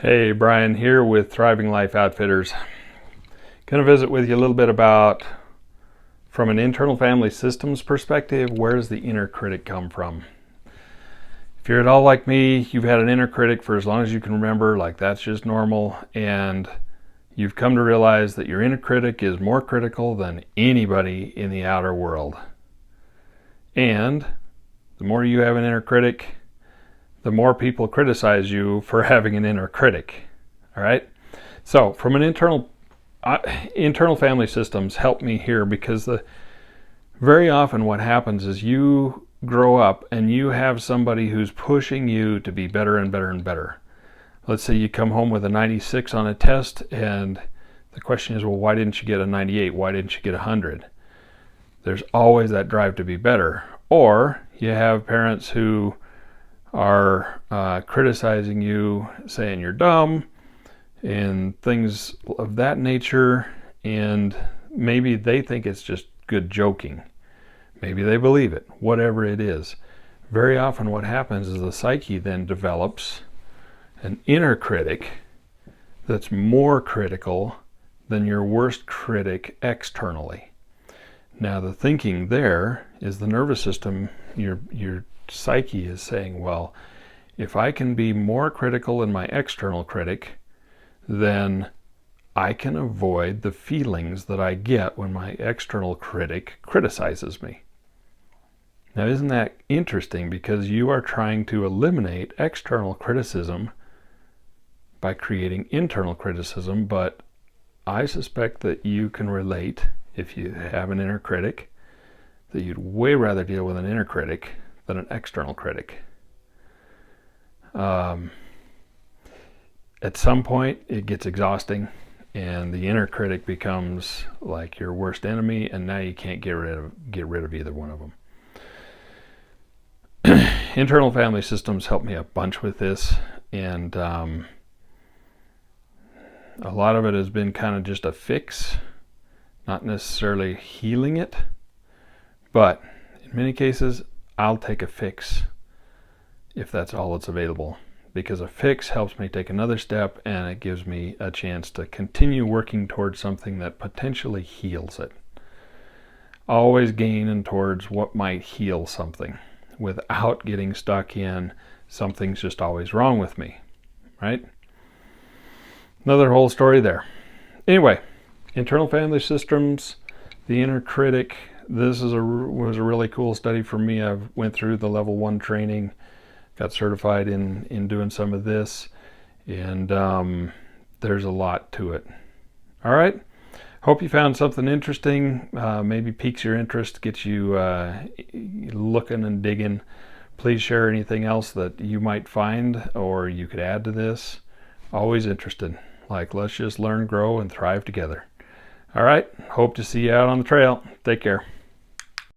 Hey, Brian here with Thriving Life Outfitters. Going to visit with you a little bit about, from an internal family systems perspective, where does the inner critic come from? If you're at all like me, you've had an inner critic for as long as you can remember, like that's just normal, and you've come to realize that your inner critic is more critical than anybody in the outer world. And the more you have an inner critic, the more people criticize you for having an inner critic. All right? So from an internal family systems help me here, because very often what happens is you grow up and you have somebody who's pushing you to be better and better and better. Let's say you come home with a 96 on a test, and the question is, well, why didn't you get a 98? Why didn't you get 100? There's always that drive to be better. Or you have parents who are criticizing you, saying you're dumb and things of that nature, and maybe they think it's just good joking. Maybe they believe it, whatever it is. Very often what happens is the psyche then develops an inner critic that's more critical than your worst critic externally. Now the thinking there is the nervous system, your psyche is saying, well, if I can be more critical than my external critic, then I can avoid the feelings that I get when my external critic criticizes me. Now, isn't that interesting? Because you are trying to eliminate external criticism by creating internal criticism, but I suspect that you can relate, if you have an inner critic, that you'd way rather deal with an inner critic than an external critic. At some point it gets exhausting and the inner critic becomes like your worst enemy, and now you can't get rid of either one of them. Internal family systems help me a bunch with this, and a lot of it has been kind of just a fix, not necessarily healing it, but in many cases I'll take a fix if that's all that's available, because a fix helps me take another step and it gives me a chance to continue working towards something that potentially heals it. Always gaining towards what might heal something without getting stuck in something's just always wrong with me, right? Another whole story there. Anyway, internal family systems, the inner critic. This was a really cool study for me. I went through the level 1 training, got certified in doing some of this, and there's a lot to it. All right. Hope you found something interesting, maybe piques your interest, gets you looking and digging. Please share anything else that you might find or you could add to this. Always interested. Like, let's just learn, grow, and thrive together. All right. Hope to see you out on the trail. Take care.